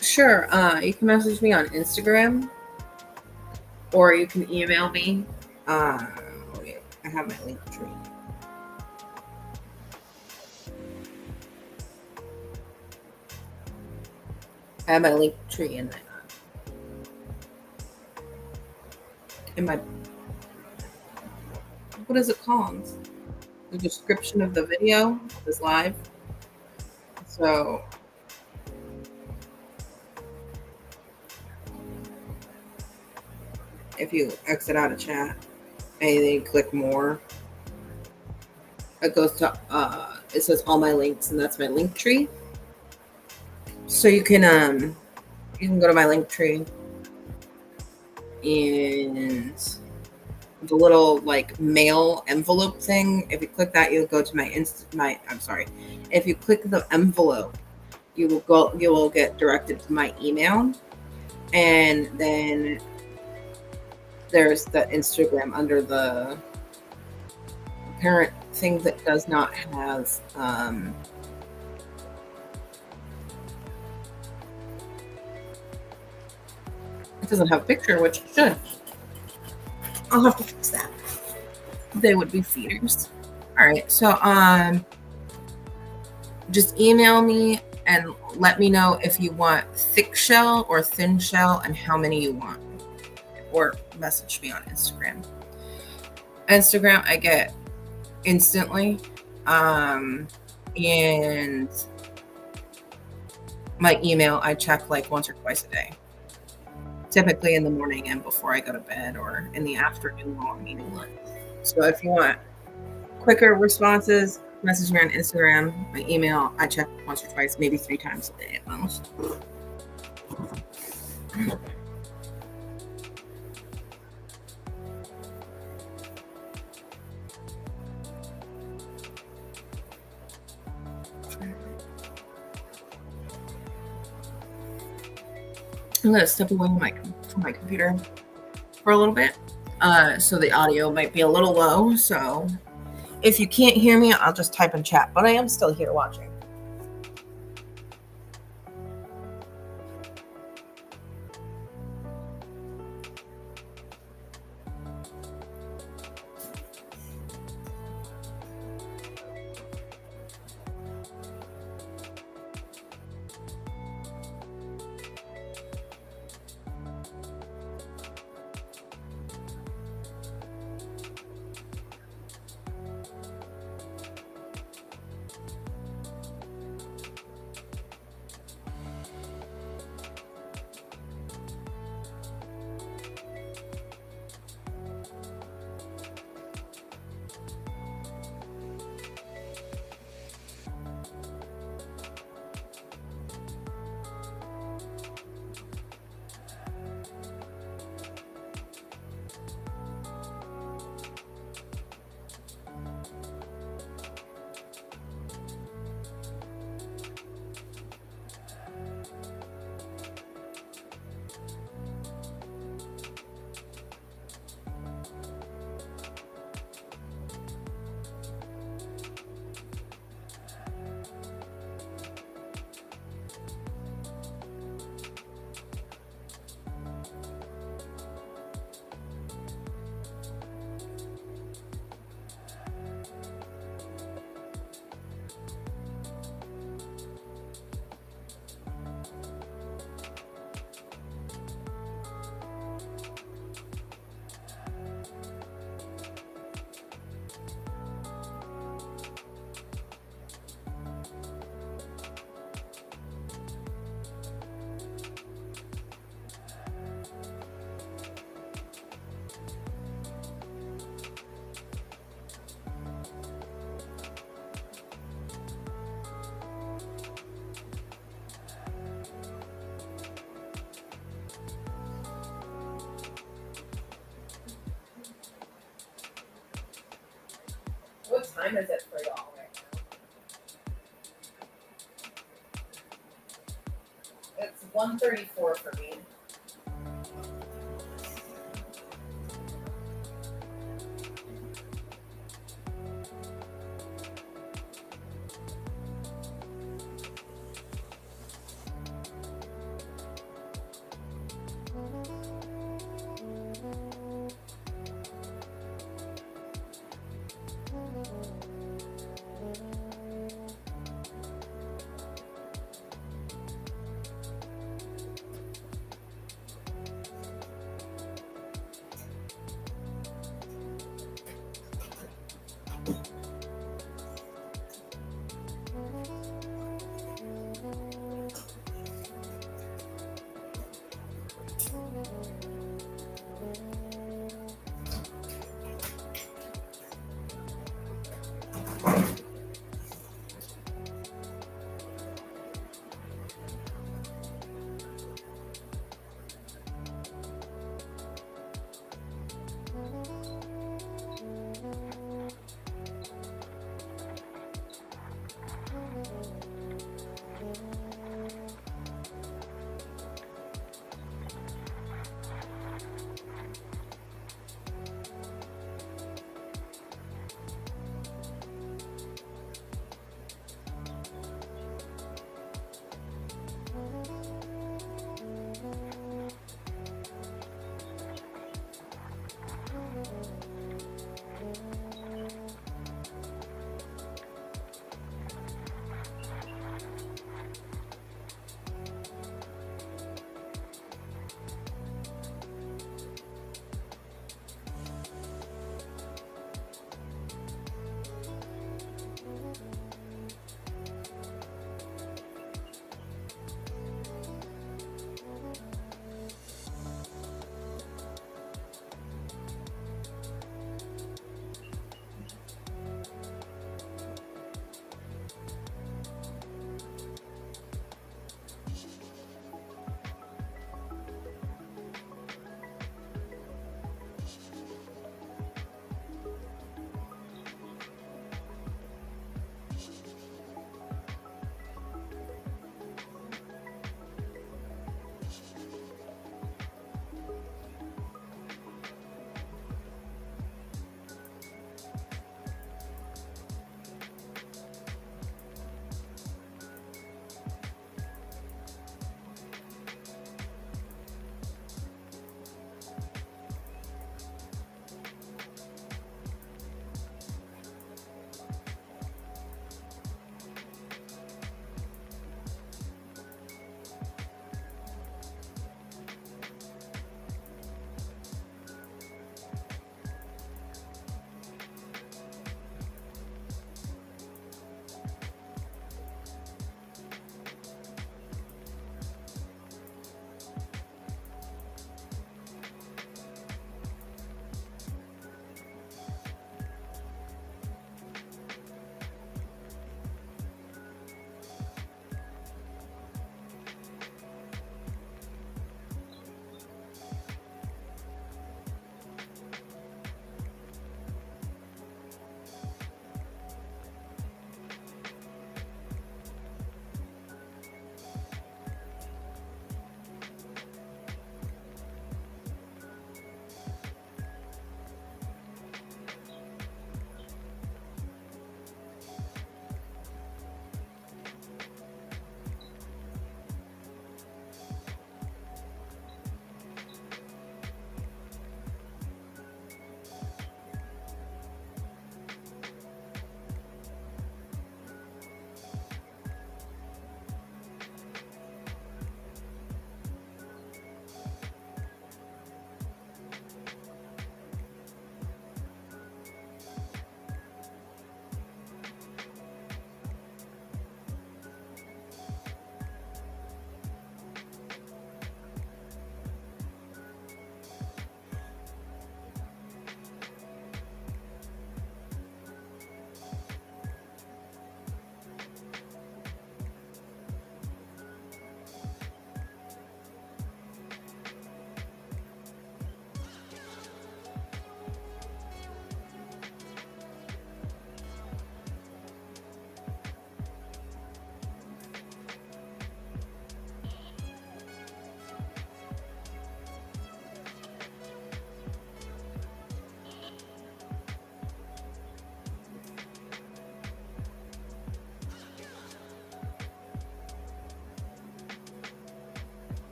Sure. You can message me on Instagram, or you can email me. Wait, I have my link tree. I have my link tree in my what is it called? The description of the video is live. So if you exit out of chat and then you click more, it goes to it says all my links, and that's my link tree. So you can go to my link tree, and the little like mail envelope thing. If you click that, you'll go to if you click the envelope, you will get directed to my email, and then there's the Instagram under the parent thing that does not have it doesn't have a picture, which it should. I'll have to fix that. They would be feeders. All right, so just email me and let me know if you want thick shell or thin shell and how many you want, or message me on Instagram. Instagram I get instantly, and my email I check like once or twice a day, typically in the morning and before I go to bed, or in the afternoon while I'm eating lunch. So if you want quicker responses, message me on Instagram. My email I check once or twice, maybe 3 times a day at most. I'm going to step away from my computer for a little bit, so the audio might be a little low. So if you can't hear me, I'll just type in chat, but I am still here watching. time is it for y'all right now? It's 1:34 for me.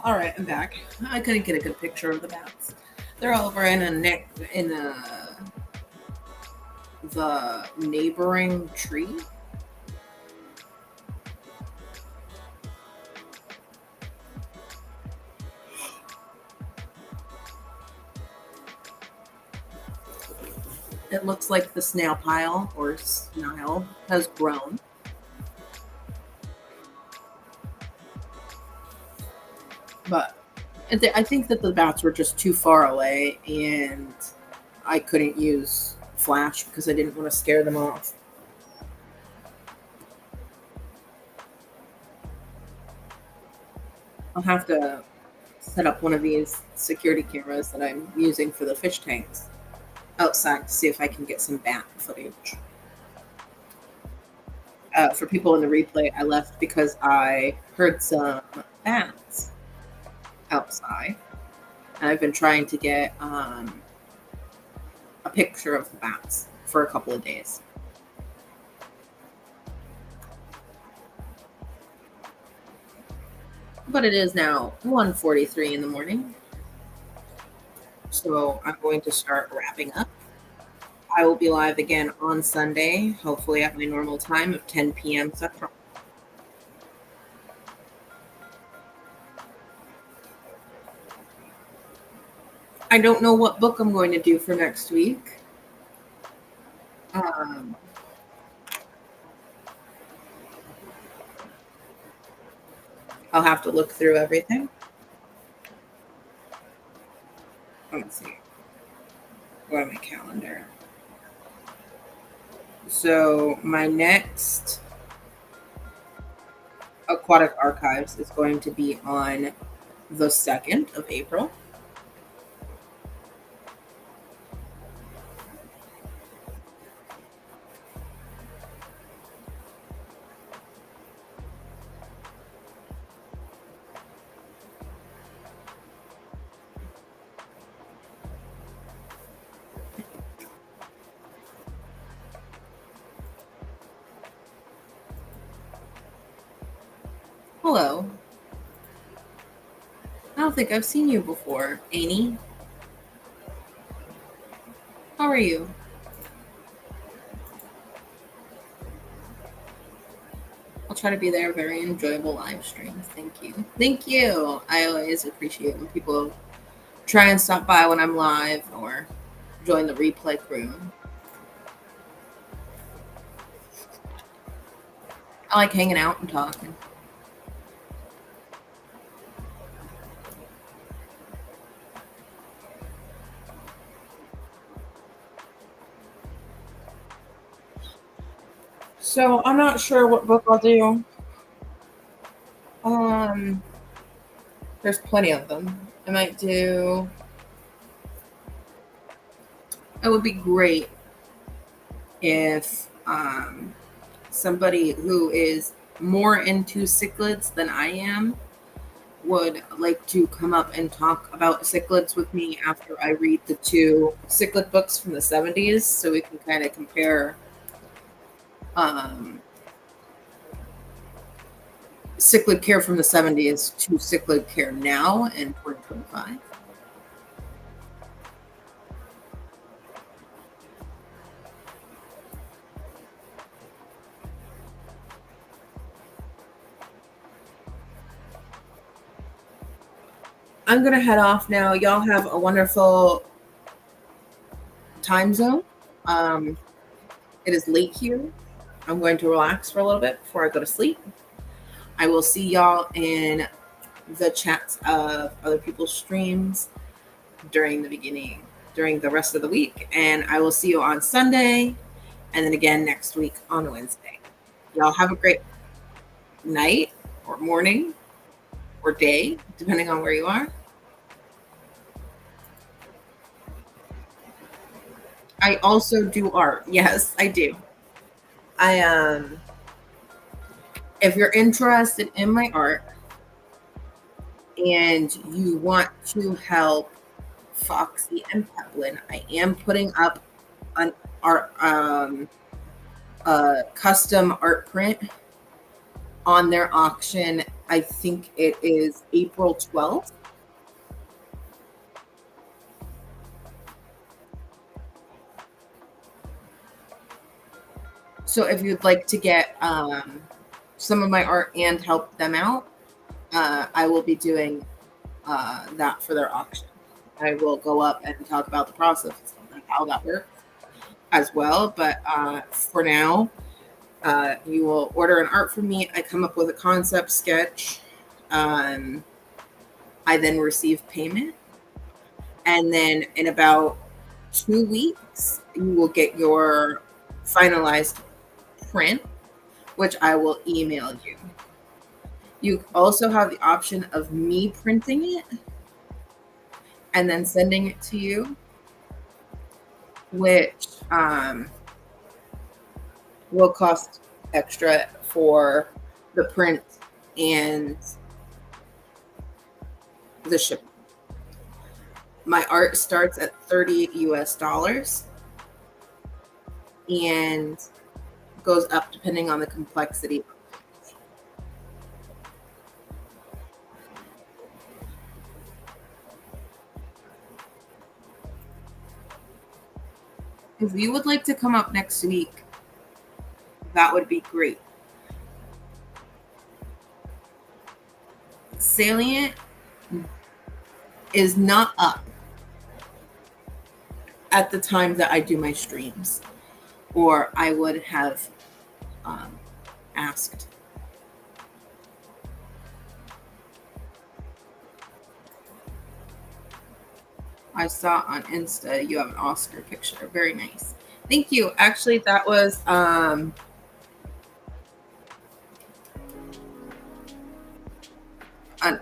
All right, I'm back. I couldn't get a good picture of the bats. They're over in the neighboring tree. It looks like the snail pile or snail has grown. But I think that the bats were just too far away and I couldn't use flash because I didn't want to scare them off. I'll have to set up one of these security cameras that I'm using for the fish tanks outside to see if I can get some bat footage. For people in the replay, I left because I heard some bats outside. And I've been trying to get a picture of the bats for a couple of days. But it is now 1:43 in the morning. So I'm going to start wrapping up. I will be live again on Sunday, hopefully at my normal time of 10 p.m. Central. I don't know what book I'm going to do for next week. I'll have to look through everything. Let's see. Go to my calendar. So my next Aquatic Archives is going to be on the 2nd of April. Hello. I don't think I've seen you before, Annie. How are you? I'll try to be there. Very enjoyable live streams. Thank you. Thank you. I always appreciate when people try and stop by when I'm live or join the replay crew. I like hanging out and talking. So I'm not sure what book I'll do. There's plenty of them. I might do. It would be great if somebody who is more into cichlids than I am would like to come up and talk about cichlids with me after I read the 2 cichlid books from the 70s, so we can kind of compare cichlid care from the 70s to cichlid care now in 2025. I'm going to head off now. Y'all have a wonderful time zone. It is late here. I'm going to relax for a little bit before I go to sleep. I will see y'all in the chats of other people's streams during the rest of the week. And I will see you on Sunday and then again next week on Wednesday. Y'all have a great night or morning or day, depending on where you are. I also do art. Yes, I do. If you're interested in my art and you want to help Foxy and Peplin, I am putting up an art a custom art print on their auction I think it is April 12th. So if you'd like to get some of my art and help them out, I will be doing that for their auction. I will go up and talk about the process and how that works as well. But for now, you will order an art from me. I come up with a concept sketch. Um, I then receive payment. And then in about 2 weeks, you will get your finalized print, which I will email you. You also have the option of me printing it and then sending it to you, which will cost extra for the print and the shipping. My art starts at $30 US and goes up depending on the complexity. If you would like to come up next week, that would be great. Salient is not up at the time that I do my streams, or I would have asked. I saw on Insta you have an Oscar picture. Very nice. Thank you. Actually, that was an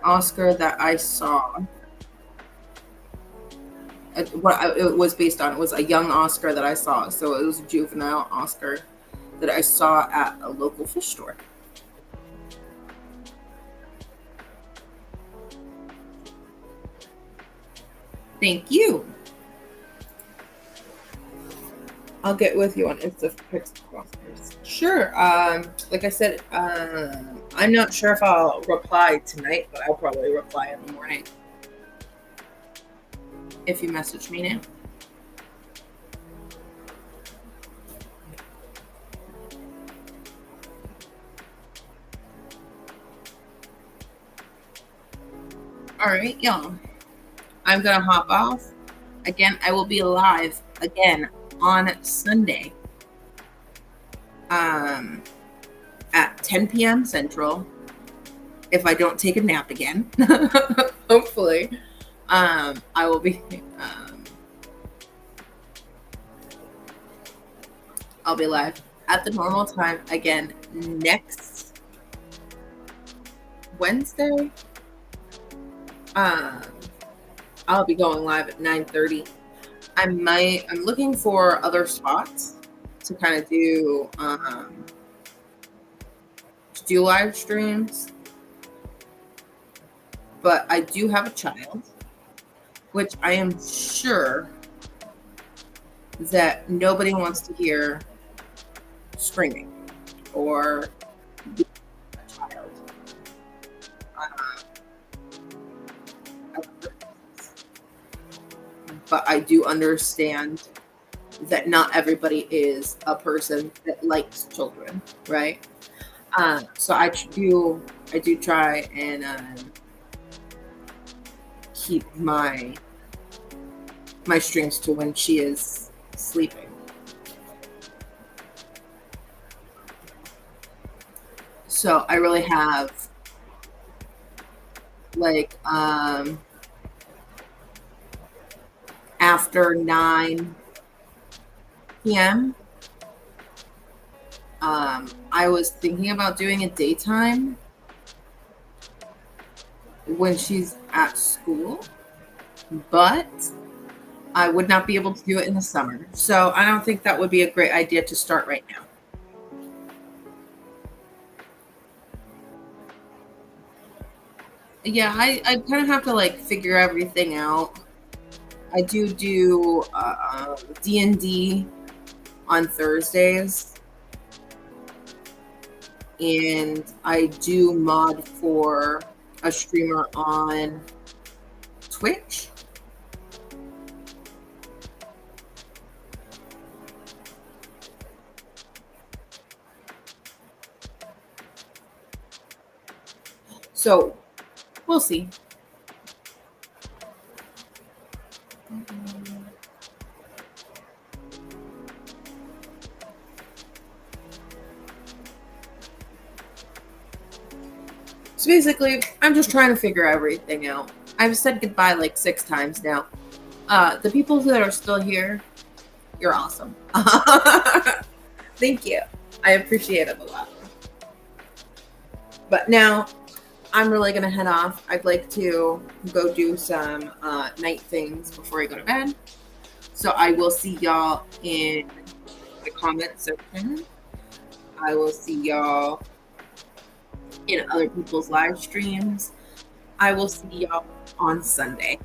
Oscar that I saw. What it was based on, it was a young Oscar that I saw. So it was a juvenile Oscar that I saw at a local fish store. Thank you. I'll get with you on Insta pics of Oscars. Sure. Like I said, I'm not sure if I'll reply tonight, but I'll probably reply in the morning if you message me now. All right, y'all. I'm gonna hop off. Again, I will be live again on Sunday at 10 p.m. Central. If I don't take a nap again, hopefully, I will be. I'll be live at the normal time again next Wednesday. I'll be going live at 9:30. I'm looking for other spots to kind of do live streams, but I do have a child, which I am sure that nobody wants to hear screaming or a child. But I do understand that not everybody is a person that likes children, right? So I do try and keep my streams to when she is sleeping. So I really have like after 9 p.m. I was thinking about doing a daytime when she's at school, but I would not be able to do it in the summer. So I don't think that would be a great idea to start right now. Yeah, I kind of have to like figure everything out. I do D&D on Thursdays, and I do mod for a streamer on Twitch. So we'll see. So basically, I'm just trying to figure everything out. I've said goodbye like 6 times now. The people that are still here, you're awesome. Thank you. I appreciate it a lot. But now I'm really gonna head off. I'd like to go do some night things before I go to bed. So I will see y'all in the comment section. I will see y'all in other people's live streams. I will see y'all on Sunday.